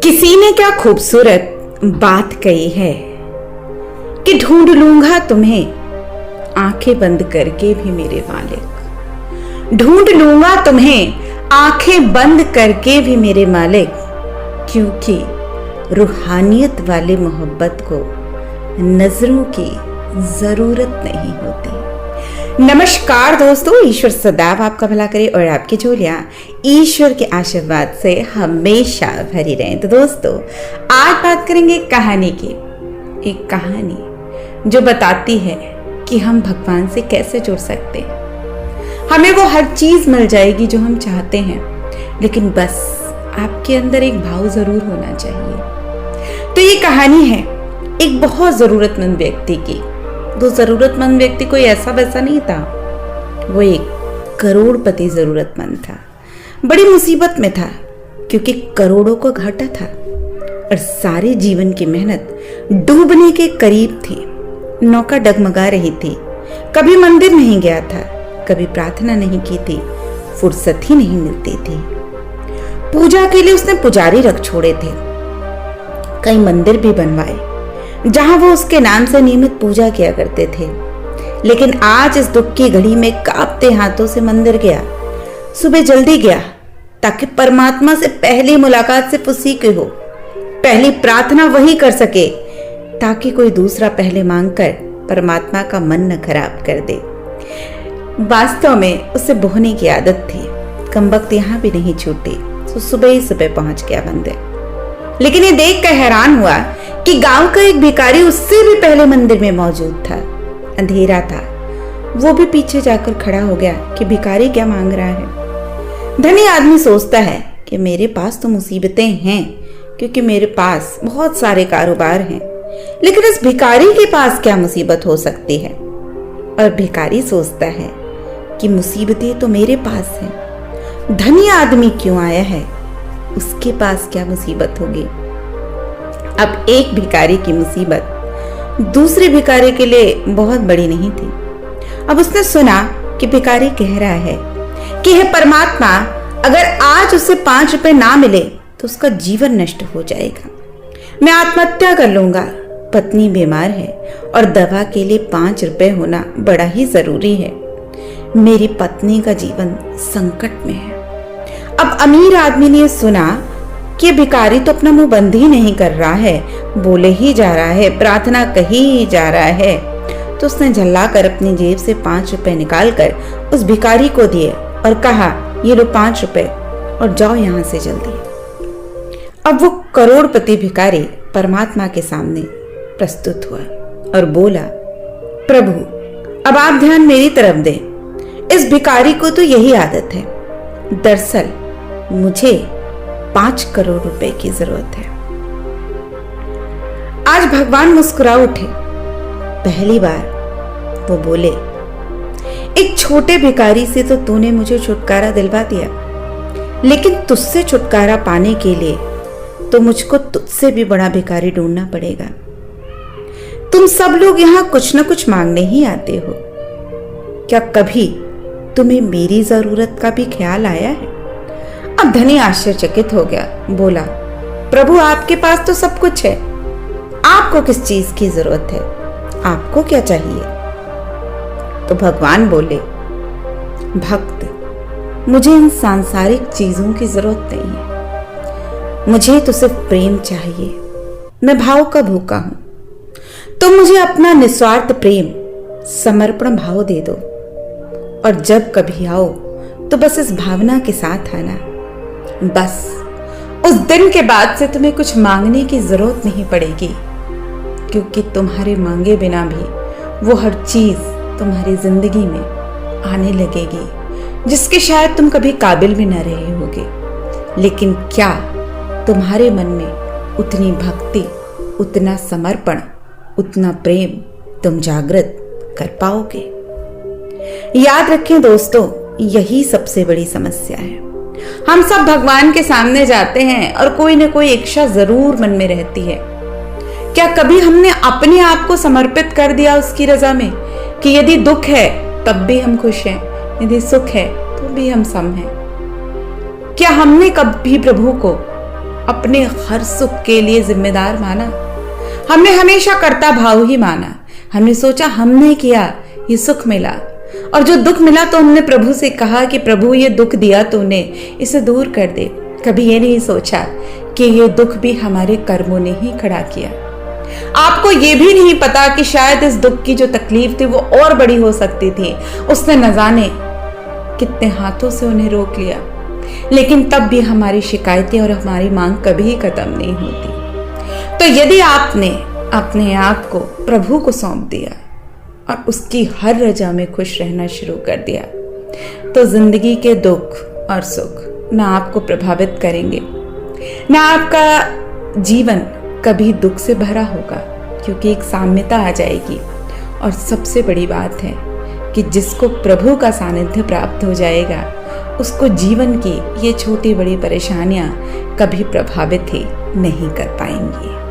किसी ने क्या खूबसूरत बात कही है कि ढूंढ लूंगा तुम्हें आंखें बंद करके भी मेरे मालिक, ढूंढ लूंगा तुम्हें आंखें बंद करके भी मेरे मालिक, क्योंकि रूहानियत वाले मोहब्बत को नजरों की जरूरत नहीं होती। नमस्कार दोस्तों, ईश्वर सदैव आपका भला करे और आपकी झोलियां ईश्वर के आशीर्वाद से हमेशा भरी रहें। तो दोस्तों, आज बात करेंगे कहानी की। एक कहानी जो बताती है कि हम भगवान से कैसे जुड़ सकते हैं। हमें वो हर चीज मिल जाएगी जो हम चाहते हैं, लेकिन बस आपके अंदर एक भाव जरूर होना चाहिए। तो ये कहानी है एक बहुत जरूरतमंद व्यक्ति की। वो जरूरतमंद व्यक्ति कोई ऐसा वैसा नहीं था, वो एक करोड़पति जरूरतमंद था। बड़ी मुसीबत में था क्योंकि करोड़ों को घाटा था और सारे जीवन की मेहनत डूबने के करीब थी। नौका डगमगा रही थी। कभी मंदिर नहीं गया था, कभी प्रार्थना नहीं की थी, फुर्सत ही नहीं मिलती थी। पूजा के लिए उसने पुजारी रख छोड़े थे, कई मंदिर भी बनवाए जहां वो उसके नाम से नियमित पूजा किया करते थे। लेकिन आज इस दुख की घड़ी में कांपते हाथों से मंदिर गया। सुबह जल्दी गया ताकि परमात्मा से पहली मुलाकात सिर्फ उसी की हो, पहली प्रार्थना वही कर सके, ताकि कोई दूसरा पहले मांगकर परमात्मा का मन न खराब कर दे। वास्तव में उसे बोहने की आदत थी, कमबख्त यहां भी नहीं छूटी, तो सुबह ही सुबह पहुंच गया मंदिर। लेकिन ये देखकर हैरान हुआ कि गांव का एक भिखारी उससे भी पहले मंदिर में मौजूद था। अंधेरा था, वो भी पीछे जाकर खड़ा हो गया कि भिखारी क्या मांग रहा है। धनी आदमी सोचता है कि मेरे पास तो मुसीबतें हैं क्योंकि मेरे पास बहुत सारे कारोबार हैं, लेकिन इस भिखारी के पास क्या मुसीबत हो सकती है। और भिखारी सोचता है कि मुसीबतें तो मेरे पास हैं, धनी आदमी क्यों आया है, उसके पास क्या मुसीबत होगी। अब एक भिखारी की मुसीबत दूसरे भिखारी के लिए बहुत बड़ी नहीं थी। अब उसने सुना कि भिखारी कह रहा है कि हे परमात्मा, अगर आज उसे 5 रुपए ना मिले तो उसका जीवन नष्ट हो जाएगा। मैं आत्महत्या कर लूंगा। पत्नी बीमार है और दवा के लिए 5 रुपए होना बड़ा ही जरूरी है। मेरी पत्नी का जीवन संकट में है। अब अमीर आदमी ने सुना कि भिखारी तो अपना मुंह बंद ही नहीं कर रहा है, बोले ही जा रहा है, प्रार्थना कही ही जा रहा है। तो उसने झल्लाकर अपनी जेब से 5 रुपए निकालकर उस भिखारी को दिए और कहा, ये लो 5 रुपए और जाओ यहां से जल्दी। अब वो करोड़पति भिखारी परमात्मा के सामने प्रस्तुत हुआ और बोला, प्रभु अब आप ध्यान मेरी तरफ दें। इस भिखारी को तो यही आदत है। दरअसल मुझे 5 करोड़ रुपए की जरूरत है। आज भगवान मुस्कुरा उठे। पहली बार वो बोले, एक छोटे भिखारी से तो तूने मुझे छुटकारा दिलवा दिया, लेकिन तुझसे छुटकारा पाने के लिए तो मुझको तुझसे भी बड़ा भिखारी ढूंढना पड़ेगा। तुम सब लोग यहां कुछ न कुछ मांगने ही आते हो, क्या कभी तुम्हें मेरी जरूरत का भी ख्याल आया है। अब धनी आश्चर्यचकित हो गया, बोला, प्रभु आपके पास तो सब कुछ है, आपको किस चीज की जरूरत है, आपको क्या चाहिए। तो भगवान बोले, भक्त मुझे इन सांसारिक चीजों की जरूरत नहीं है, मुझे तो सिर्फ प्रेम चाहिए। मैं भाव का भूखा हूं, तुम मुझे अपना निस्वार्थ प्रेम समर्पण भाव दे दो और जब कभी आओ तो बस इस भावना के साथ आना। बस उस दिन के बाद से तुम्हें कुछ मांगने की जरूरत नहीं पड़ेगी, क्योंकि तुम्हारे मांगे बिना भी वो हर चीज तुम्हारी जिंदगी में आने लगेगी जिसके शायद तुम कभी काबिल भी न रहे होगे। लेकिन क्या तुम्हारे मन में उतनी भक्ति, उतना समर्पण, उतना प्रेम तुम जागृत कर पाओगे। याद रखें दोस्तों, यही सबसे बड़ी समस्या है। हम सब भगवान के सामने जाते हैं और कोई न कोई इच्छा जरूर मन में रहती है। क्या कभी हमने अपने आप को समर्पित कर दिया उसकी रजा में कि यदि दुख है तब भी हम खुश हैं, यदि सुख है तो भी हम सम हैं। क्या हमने कभी प्रभु को अपने हर सुख के लिए जिम्मेदार माना। हमने हमेशा कर्ता भाव ही माना। हमने सोचा हमने किया, ये सुख मिला, और जो दुख मिला तो हमने प्रभु से कहा कि प्रभु ये दुख दिया तूने, इसे दूर कर दे। कभी ये नहीं सोचा कि ये दुख भी हमारे कर्मों ने ही खड़ा किया। आपको ये भी नहीं पता कि शायद इस दुख की जो तकलीफ थी वो और बड़ी हो सकती थी। उसने न जाने कितने हाथों से उन्हें रोक लिया, लेकिन तब भी हमारी शिकायतें और हमारी मांग कभी खत्म नहीं होती। तो यदि आपने अपने आप को प्रभु को सौंप दिया और उसकी हर रजा में खुश रहना शुरू कर दिया, तो जिंदगी के दुख और सुख ना आपको प्रभावित करेंगे, ना आपका जीवन कभी दुख से भरा होगा, क्योंकि एक साम्यता आ जाएगी। और सबसे बड़ी बात है कि जिसको प्रभु का सानिध्य प्राप्त हो जाएगा, उसको जीवन की ये छोटी बड़ी परेशानियां कभी प्रभावित ही नहीं कर पाएंगी।